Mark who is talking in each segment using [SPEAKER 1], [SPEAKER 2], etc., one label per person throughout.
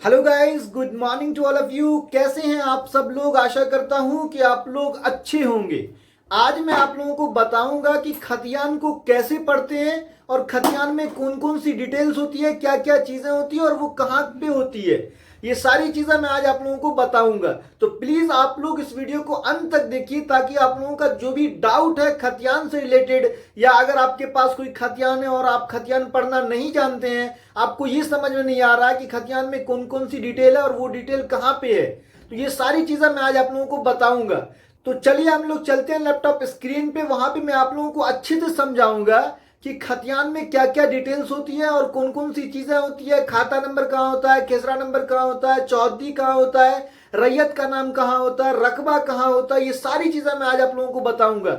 [SPEAKER 1] Hello guys, good morning to all of you. कैसे हैं आप सब लोग? आशा करता हूं कि आप लोग अच्छे होंगे। आज मैं आप लोगों को बताऊंगा कि खतियान को कैसे पढ़ते हैं और खतियान में कौन कौन सी डिटेल्स होती है, क्या क्या चीजें होती है और वो कहाँ पे होती है। ये सारी चीजें मैं आज आप लोगों को बताऊंगा। तो प्लीज आप लोग इस वीडियो को अंत तक देखिए ताकि आप लोगों का जो भी डाउट है खतियान से रिलेटेड, या अगर आपके पास कोई खतियान है और आप खतियान पढ़ना नहीं जानते हैं, आपको ये समझ में नहीं आ रहा है कि खतियान में कौन कौन सी डिटेल है और वो डिटेल कहाँ पे है, तो ये सारी चीजें मैं आज आप लोगों को बताऊंगा। तो चलिए हम लोग चलते हैं लैपटॉप स्क्रीन पे। वहां पे मैं आप लोगों को अच्छे से समझाऊंगा कि खतियान में क्या क्या डिटेल्स होती है और कौन कौन सी चीजें होती है। खाता नंबर कहाँ होता है, खेसरा नंबर कहाँ होता है, चौहद्दी कहाँ होता है, रैयत का नाम कहाँ होता है, रकबा कहाँ होता है, ये सारी चीजें मैं आज आप लोगों को बताऊंगा।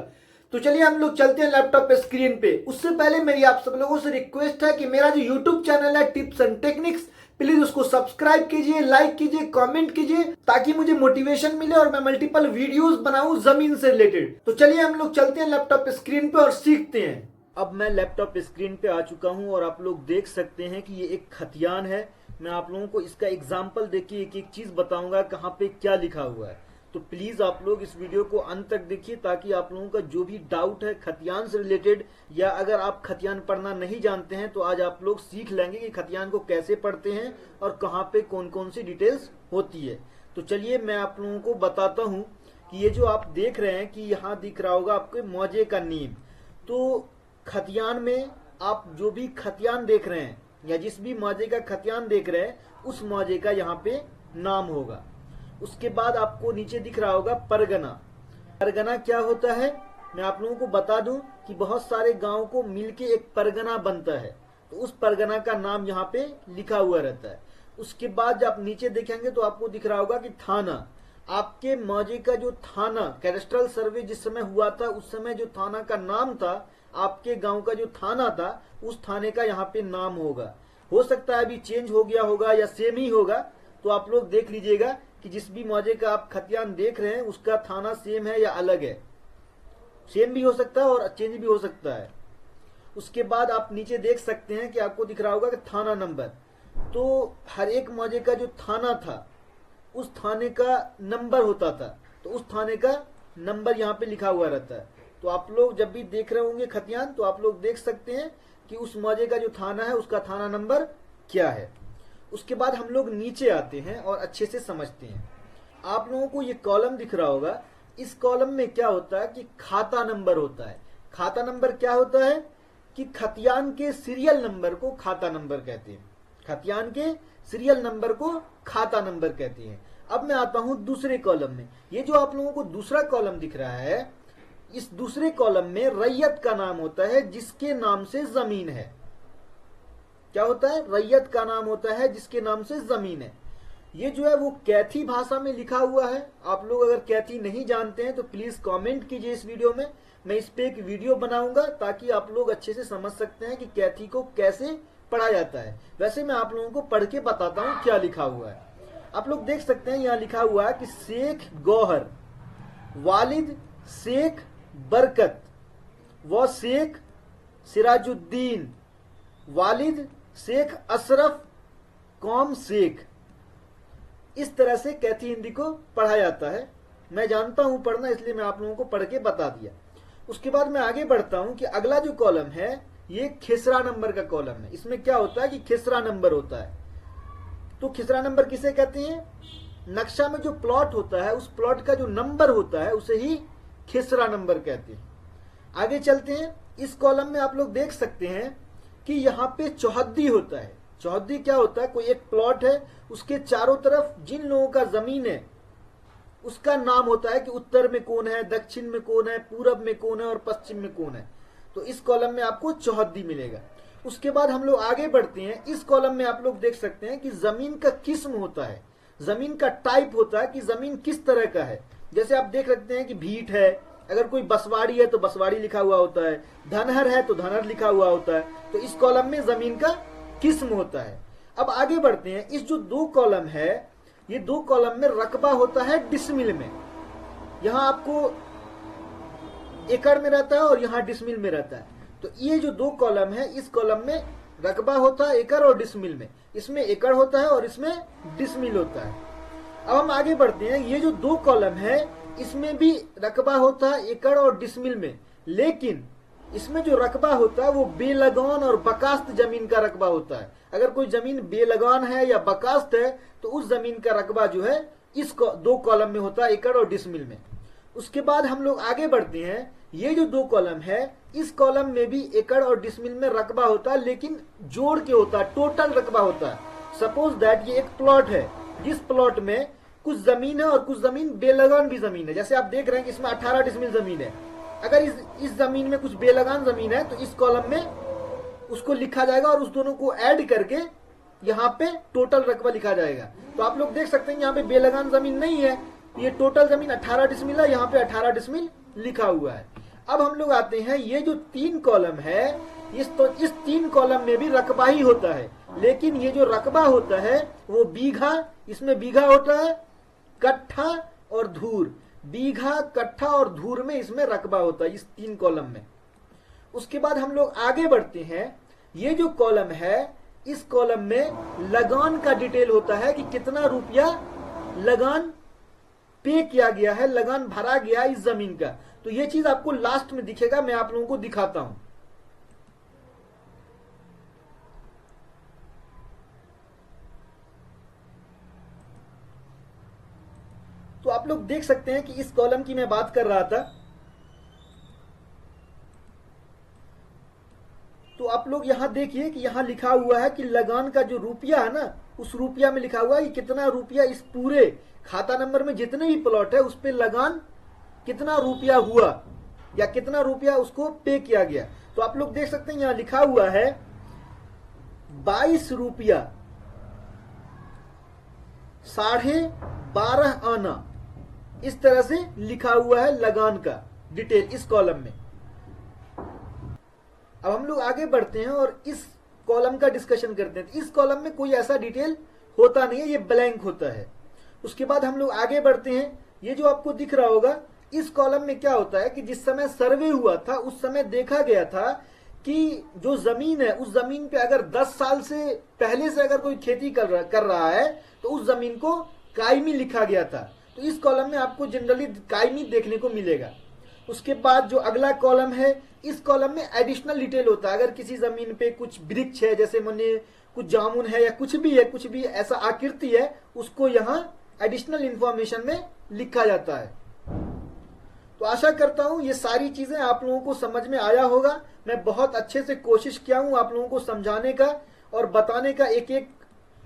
[SPEAKER 1] तो चलिए हम लोग चलते हैं लैपटॉप स्क्रीन पे। उससे पहले मेरी आप सब लोगों से रिक्वेस्ट है कि मेरा जो यूट्यूब चैनल है टिप्स एंड टेक्निक्स, प्लीज उसको सब्सक्राइब कीजिए, लाइक कीजिए, कमेंट कीजिए ताकि मुझे मोटिवेशन मिले और मैं मल्टीपल वीडियोस बनाऊं जमीन से रिलेटेड। तो चलिए हम लोग चलते हैं लैपटॉप स्क्रीन पे और सीखते हैं। अब मैं लैपटॉप स्क्रीन पे आ चुका हूं और आप लोग देख सकते हैं कि ये एक खतियान है। मैं आप लोगों को इसका एग्जाम्पल देखिए, एक एक चीज बताऊंगा कहाँ पे क्या लिखा हुआ है। तो प्लीज आप लोग इस वीडियो को अंत तक देखिए ताकि आप लोगों का जो भी डाउट है खतियान से रिलेटेड, या अगर आप खतियान पढ़ना नहीं जानते हैं तो आज आप लोग सीख लेंगे कि खतियान को कैसे पढ़ते हैं और कहाँ पे कौन कौन सी डिटेल्स होती है। तो चलिए मैं आप लोगों को बताता हूँ कि ये जो आप देख रहे हैं कि यहाँ दिख रहा होगा आपके मौजे का नेम। तो खतियान में आप जो भी खतियान देख रहे हैं या जिस भी मौजे का खतियान देख रहे हैं उस मौजे का यहाँ पे नाम होगा। उसके बाद आपको नीचे दिख रहा होगा परगना। परगना क्या होता है मैं आप लोगों को बता दूं कि बहुत सारे गांव को मिलके एक परगना बनता है, तो उस परगना का नाम यहाँ पे लिखा हुआ रहता है। उसके बाद जब आप नीचे देखेंगे तो आपको दिख रहा होगा कि थाना। आपके मौजे का जो थाना, कैडेस्ट्रल सर्वे जिस समय हुआ था उस समय जो थाना का नाम था, आपके गांव का जो थाना था उस थाने का यहाँ पे नाम होगा। हो सकता है अभी चेंज हो गया होगा या सेम ही होगा, तो आप लोग देख लीजिएगा कि जिस भी मौजे का आप खतियान देख रहे हैं उसका थाना सेम है या अलग है। सेम भी हो सकता है और चेंज भी हो सकता है। उसके बाद आप नीचे देख सकते हैं कि आपको दिख रहा होगा कि थाना नंबर। तो हर एक मौजे का जो थाना था उस थाने का नंबर होता था, तो उस थाने का नंबर यहाँ पे लिखा हुआ रहता है। तो आप लोग जब भी देख रहे होंगे खतियान तो आप लोग देख सकते हैं कि उस मौजे का जो थाना है उसका थाना नंबर क्या है। उसके बाद हम लोग नीचे आते हैं और अच्छे से समझते हैं। आप लोगों को ये कॉलम दिख रहा होगा, इस कॉलम में क्या होता है कि खाता नंबर होता है। खाता नंबर क्या होता है कि खतियान के सीरियल नंबर को खाता नंबर कहते हैं। खतियान के सीरियल नंबर को खाता नंबर कहते हैं। अब मैं आता हूं दूसरे कॉलम में। ये जो आप लोगों को दूसरा कॉलम दिख रहा है, इस दूसरे कॉलम में रैयत का नाम होता है जिसके नाम से जमीन है। क्या होता है? रैयत का नाम होता है जिसके नाम से जमीन है। ये जो है वो कैथी भाषा में लिखा हुआ है। आप लोग अगर कैथी नहीं जानते हैं तो प्लीज कमेंट कीजिए इस वीडियो में। मैं इस पे एक वीडियो बनाऊंगा ताकि आप लोग अच्छे से समझ सकते हैं कि कैथी को कैसे पढ़ा जाता है। वैसे मैं आप लोगों को पढ़ के बताता हूँ क्या लिखा हुआ है। आप लोग देख सकते हैं यहाँ लिखा हुआ है कि शेख गौहर, वालिद शेख बरकत व शेख सिराजुद्दीन, वालिद शेख अशरफ कौम शेख। इस तरह से कैथी हिंदी को पढ़ा जाता है। मैं जानता हूं पढ़ना, इसलिए मैं आप लोगों को पढ़ के बता दिया। उसके बाद मैं आगे बढ़ता हूं कि अगला जो कॉलम है ये खेसरा नंबर का कॉलम है। इसमें क्या होता है कि खेसरा नंबर होता है। तो खेसरा नंबर किसे कहते हैं? नक्शा में जो प्लॉट होता है उस प्लॉट का जो नंबर होता है उसे ही खेसरा नंबर कहते हैं। आगे चलते हैं। इस कॉलम में आप लोग देख सकते हैं कि यहाँ पे चौहद्दी होता है। चौहद्दी क्या होता है? कोई एक प्लॉट है, उसके चारों तरफ जिन लोगों का जमीन है उसका नाम होता है कि उत्तर में कौन है, दक्षिण में कौन है, पूरब में कौन है और पश्चिम में कौन है। तो इस कॉलम में आपको चौहद्दी मिलेगा। उसके बाद हम लोग आगे बढ़ते हैं। इस कॉलम में आप लोग देख सकते हैं कि जमीन का किस्म होता है, जमीन का टाइप होता है कि जमीन किस तरह का है। जैसे आप देख सकते हैं कि भीट है, अगर कोई बसवाड़ी है तो बसवाड़ी लिखा हुआ होता है, धनहर है तो धनहर लिखा हुआ होता है। तो इस कॉलम में जमीन का किस्म होता है। अब आगे बढ़ते हैं। इस जो दो कॉलम है, ये दो कॉलम में रकबा होता है डिसमिल में। यहां आपको एकड़ में रहता है और यहां डिसमिल में रहता है। तो ये जो दो कॉलम है, इस कॉलम में रकबा होता है एकड़ और डिसमिल में। इसमें एकड़ होता है और इसमें डिसमिल होता है। अब हम आगे बढ़ते हैं। ये जो दो कॉलम है इसमें भी रकबा होता है एकड़ और डिसमिल में, लेकिन इसमें जो रकबा होता है वो बेलगान और बकास्त जमीन का रकबा होता है। अगर कोई जमीन बेलगान है या बकास्त है तो उस जमीन का रकबा जो है इस दो कॉलम में होता है, एकड़ और डिसमिल में। उसके बाद हम लोग आगे बढ़ते हैं। ये जो दो कॉलम है इस कॉलम में भी एकड़ और डिसमिल में रकबा होता है, लेकिन जोड़ के होता है, टोटल रकबा होता है। सपोज दैट ये एक प्लॉट है, जिस प्लॉट में कुछ जमीन है और कुछ जमीन बेलगान भी जमीन है। जैसे आप देख रहे हैं कि इसमें 18 डिसमिल जमीन है। अगर इस जमीन में कुछ बेलगान जमीन है तो इस कॉलम में उसको लिखा जाएगा और उस दोनों को ऐड करके यहाँ पे टोटल रकबा लिखा जाएगा। तो आप लोग देख सकते हैं यहाँ पे बेलगान जमीन नहीं है, ये टोटल जमीन 18 डिसमिल है, यहाँ पे 18 डिसमिल लिखा हुआ है। अब हम लोग आते हैं, ये जो तीन कॉलम है इस तीन कॉलम में भी रकबा ही होता है, लेकिन ये जो रकबा होता है वो बीघा, इसमें बीघा होता है, कट्ठा और धूर। बीघा, कट्ठा और धूर में इसमें रकबा होता है इस तीन कॉलम में। उसके बाद हम लोग आगे बढ़ते हैं। ये जो कॉलम है इस कॉलम में लगान का डिटेल होता है कि कितना रुपया लगान पे किया गया है, लगान भरा गया इस जमीन का। तो ये चीज आपको लास्ट में दिखेगा, मैं आप लोगों को दिखाता हूं। तो आप लोग देख सकते हैं कि इस कॉलम की मैं बात कर रहा था। तो आप लोग यहां देखिए कि यहां लिखा हुआ है कि लगान का जो रुपया है ना, उस रुपया में लिखा हुआ है कि कितना रुपया इस पूरे खाता नंबर में जितने भी प्लॉट है उस पे लगान कितना रुपया हुआ या कितना रुपया उसको पे किया गया। तो आप लोग देख सकते हैं यहां लिखा हुआ है 22 रुपया 12.5 आना, इस तरह से लिखा हुआ है लगान का डिटेल इस कॉलम में। अब हम लोग आगे बढ़ते हैं और इस कॉलम का डिस्कशन करते हैं। इस कॉलम में कोई ऐसा डिटेल होता नहीं है, ये ब्लैंक होता है। उसके बाद हम लोग आगे बढ़ते हैं। ये जो आपको दिख रहा होगा इस कॉलम में क्या होता है कि जिस समय सर्वे हुआ था उस समय देखा गया था कि जो जमीन है उस जमीन पे अगर 10 साल से पहले से अगर कोई खेती कर रहा है तो उस जमीन को कायमी लिखा गया था। तो इस कॉलम में आपको जनरली कायमी देखने को मिलेगा। उसके बाद जो अगला कॉलम है इस कॉलम में एडिशनल डिटेल होता है। अगर किसी जमीन पे कुछ वृक्ष है, जैसे माने कुछ जामुन है या कुछ भी है, कुछ भी ऐसा आकृति है, उसको यहाँ एडिशनल इंफॉर्मेशन में लिखा जाता है। तो आशा करता हूं ये सारी चीजें आप लोगों को समझ में आया होगा। मैं बहुत अच्छे से कोशिश किया हूं आप लोगों को समझाने का और बताने का, एक एक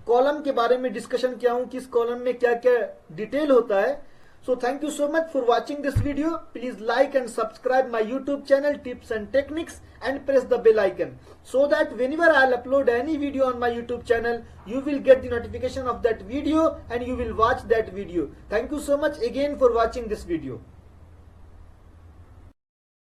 [SPEAKER 1] कॉलम के बारे में डिस्कशन किया हूं कि इस कॉलम में क्या क्या डिटेल होता है। So thank you so much for watching this video. Please like and subscribe my YouTube channel Tips and Techniques and press the bell icon so that whenever I'll upload any video on my YouTube channel, you will get the notification of that video and you will watch that video. Thank you so much again for watching this video.